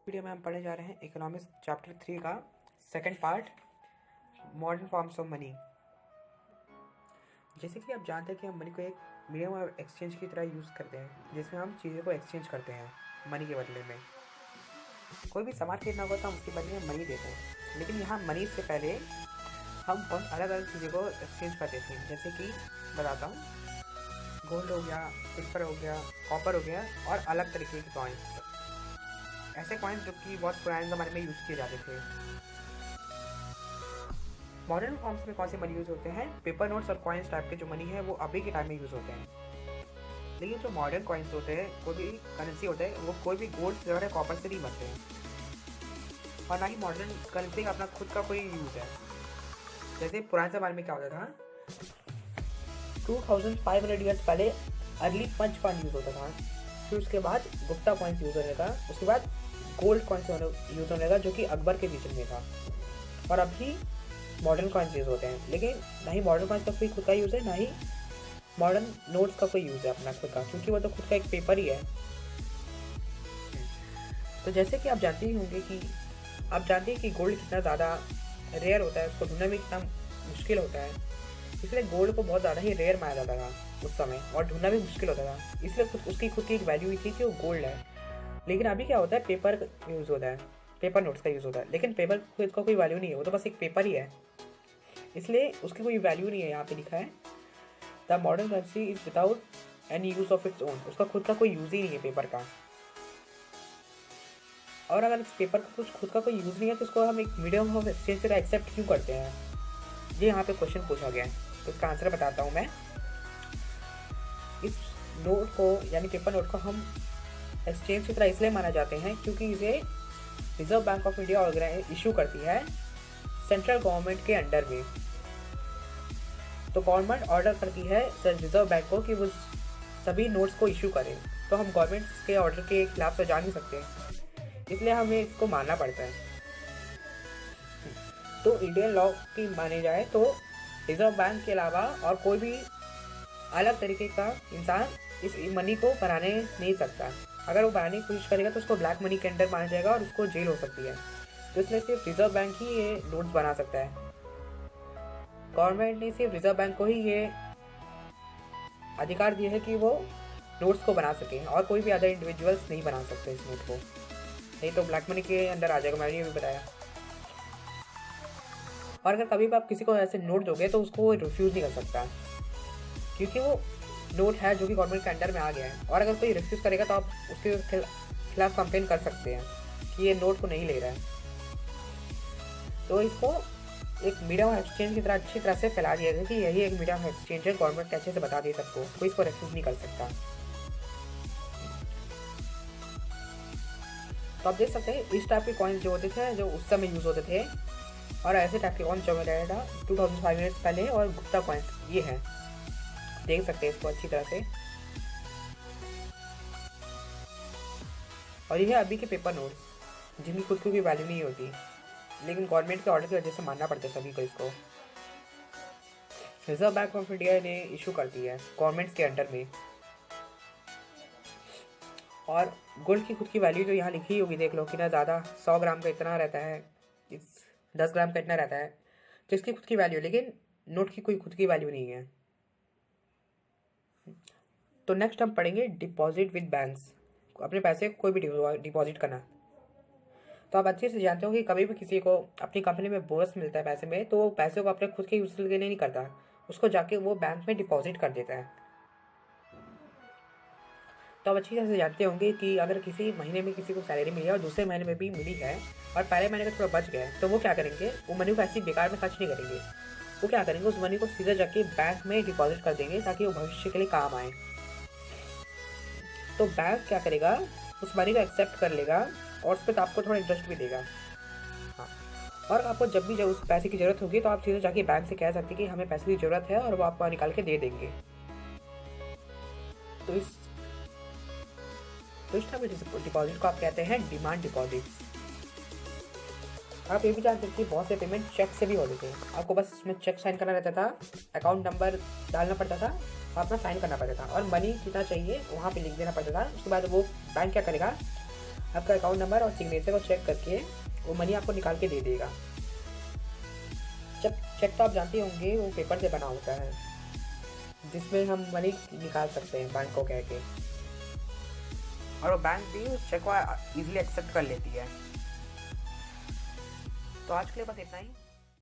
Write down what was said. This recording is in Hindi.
वीडियो में हम पढ़ने जा रहे हैं इकोनॉमिक्स चैप्टर 3 का second part, modern forms of money. जैसे कि आप जानते हैं कि हम मनी को एक मीडियम ऑफ एक्सचेंज की तरह यूज़ करते हैं, जिसमें हम चीज़ों को एक्सचेंज करते हैं मनी के बदले में। कोई भी सामान खरीदना होगा तो हम उसके बदले में मनी देते हैं, लेकिन यहाँ मनी से पहले हम बहुत अलग अलग चीज़ों को एक्सचेंज करते थे। जैसे कि बताता हूँ, गोल्ड हो गया, सिल्वर हो गया, कॉपर हो गया और अलग तरीके के कॉइन्स, ऐसे कॉइन्स जो कि बहुत पुराने ज़माने में यूज़ किए जाते थे। मॉडर्न फॉर्म्स में कौन से मनी यूज़ होते हैं? पेपर नोट्स और कॉइन्स टाइप के जो मनी है वो अभी के टाइम में यूज़ होते हैं। लेकिन जो मॉडर्न कॉइन्स होते हैं, कोई भी करेंसी होता है, वो कोई भी गोल्ड, सिल्वर या कॉपर से नहीं बनते हैं, और ना ही मॉडर्न करेंसी का अपना खुद का कोई यूज़ है। जैसे पुराने ज़माने में क्या होता था, 2500 ईयर्स पहले अर्ली पंच कॉइन यूज़ होता था, फिर उसके बाद गुप्ता कॉइन्स यूज़ होने लगा, उसके बाद गोल्ड कॉइन्स यूज़ होने लगा जो कि अकबर के बीच में था, और अभी मॉडर्न कॉइन्स यूज़ होते हैं। लेकिन ना ही मॉडर्न कॉइन्स का कोई खुद का यूज़ है, ना ही मॉडर्न नोट्स का कोई यूज़ है अपना खुद का, क्योंकि वो तो खुद का एक पेपर ही है। तो जैसे कि आप जानते ही होंगे कि आप जानते हैं कि गोल्ड कितना ज़्यादा रेयर होता है, उसको ढूंढना भी कितना मुश्किल होता है, इसलिए गोल्ड को बहुत ज़्यादा ही रेयर माना जाता था उस समय, और ढूंढना भी मुश्किल होता था, इसलिए उसकी खुद की एक वैल्यू ही थी कि वो गोल्ड है। लेकिन अभी क्या होता है, पेपर यूज़ होता है, पेपर नोट्स का यूज़ होता है, लेकिन पेपर को इसका कोई वैल्यू नहीं है, वो तो बस एक पेपर ही है, इसलिए उसकी कोई वैल्यू नहीं है। यहाँ पे लिखा है the modern currency is without any use of its own, उसका खुद का कोई यूज़ ही नहीं है पेपर का। और अगर इस पेपर का कुछ खुद का कोई यूज़ नहीं है तो इसको हम एक मीडियम ऑफ एक्सचेंज से एक्सेप्ट क्यों करते हैं, ये यहाँ पे क्वेश्चन पूछा गया है। तो इसका आंसर बताता हूँ मैं। इस नोट को यानी पेपर नोट को हम एक्सचेंज की तरह इसलिए माना जाते हैं क्योंकि इसे reserve bank of India issue करती है सेंट्रल गवर्नमेंट के अंडर में। तो गवर्नमेंट ऑर्डर करती है रिजर्व बैंक को कि वो सभी नोट्स को इशू करे, तो हम गवर्नमेंट के ऑर्डर के खिलाफ तो जा नहीं सकते, इसलिए हमें इसको मानना पड़ता है। तो इंडियन लॉ की माने जाए तो रिजर्व बैंक के अलावा और कोई भी अलग तरीके का इंसान इस मनी को बनाने नहीं सकता। अगर वो बनाने की कोशिश करेगा तो उसको ब्लैक मनी के अंडर माना जाएगा और उसको जेल हो सकती है। तो इसलिए सिर्फ रिजर्व बैंक ही ये नोट्स बना सकता है। गवर्नमेंट ने सिर्फ रिजर्व बैंक को ही ये अधिकार दिया है कि वो नोट्स को बना सके, और कोई भी अदर इंडिविजुअल्स नहीं बना सकते इस नोट को, नहीं तो ब्लैक मनी के अंदर आ जाएगा, मैंने ये भी बताया। और अगर कभी भी आप किसी को ऐसे नोट दोगे तो उसको वो रिफ्यूज़ नहीं कर सकता, क्योंकि वो नोट है जो कि गवर्नमेंट के अंडर में आ गया है। और अगर कोई रिफ्यूज़ करेगा तो आप उसके खिलाफ कंप्लेन कर सकते हैं कि ये नोट को नहीं ले रहा है। तो इसको एक मीडियम ऑफ एक्सचेंज की तरह अच्छी तरह से फैला दिया गया कि यही एक मीडियम ऑफ एक्सचेंज है, गवर्नमेंट अच्छे से बता दी सबको, कोई इसको रिफ्यूज़ नहीं कर सकता। तो आप देख सकते हैं इस टाइप के कॉइन्स जो होते थे, जो उस समय यूज़ होते थे, और ऐसे टाइप के कॉइन्स जो मिला था 2500 ईयर्स पहले, और गुप्ता कॉइन्स ये है, देख सकते हैं इसको अच्छी तरह से। और ये है अभी के पेपर नोट जिनकी खुद को भी वैल्यू नहीं होती, लेकिन गवर्नमेंट के ऑर्डर की वजह से मानना पड़ता है सभी को इसको। रिजर्व बैंक ऑफ इंडिया ने इशू करती है गवर्नमेंट्स के अंडर में। और गोल्ड की खुद की वैल्यू जो यहाँ लिखी होगी, देख लो कितना ज़्यादा, 100 ग्राम का इतना रहता है, 10 ग्राम का इतना रहता है, तो इसकी खुद की वैल्यू, लेकिन नोट की कोई खुद की वैल्यू नहीं है। तो नेक्स्ट हम पढ़ेंगे डिपॉजिट विद बैंक्स, अपने पैसे कोई भी डिपॉजिट करना। तो आप अच्छे से जानते हो कि कभी भी किसी को अपनी कंपनी में बोनस मिलता है पैसे में, तो वो पैसे को अपने खुद के यूज़ के लिए नहीं करता, उसको जाके वो बैंक में डिपॉजिट कर देता है। तो आप अच्छी तरह से जानते होंगे कि अगर किसी महीने में किसी को सैलरी मिली है और दूसरे महीने में भी मिली है और पहले महीने का थोड़ा बच गया है, तो वो क्या करेंगे, वो मनी को ऐसी बेकार में खर्च नहीं करेंगे, वो क्या करेंगे, उस मनी को सीधा जाके बैंक में डिपॉजिट कर देंगे ताकि वो भविष्य के लिए काम आए। तो बैंक क्या करेगा, उस मनी को एक्सेप्ट कर लेगा और उस पर आपको थोड़ा इंटरेस्ट भी देगा। हाँ, और आपको जब भी उस पैसे की ज़रूरत होगी तो आप सीधे जाके बैंक से कह सकते हैं कि हमें पैसे की ज़रूरत है, और वो आपको निकाल के दे देंगे। तो इस टाइप के डिपॉजिट को आप कहते हैं डिमांड डिपॉजिट। आप ये भी जानते थे कि बहुत से पेमेंट चेक से भी होते थे, आपको बस इसमें चेक साइन करना रहता था, अकाउंट नंबर डालना पड़ता था, अपना साइन करना पड़ता था, और मनी कितना चाहिए वहाँ पे लिख देना पड़ता था। उसके बाद वो बैंक क्या करेगा, आपका अकाउंट नंबर और सिग्नेचर को चेक करके वो मनी आपको निकाल के दे देगा। चेक तो आप जानते होंगे वो पेपर से बना होता है, जिसमें हम मनी निकाल सकते हैं बैंक को कह के, और वो बैंक भी उस चेक को इजीली एक्सेप्ट कर लेती है। तो आज के लिए बस इतना ही।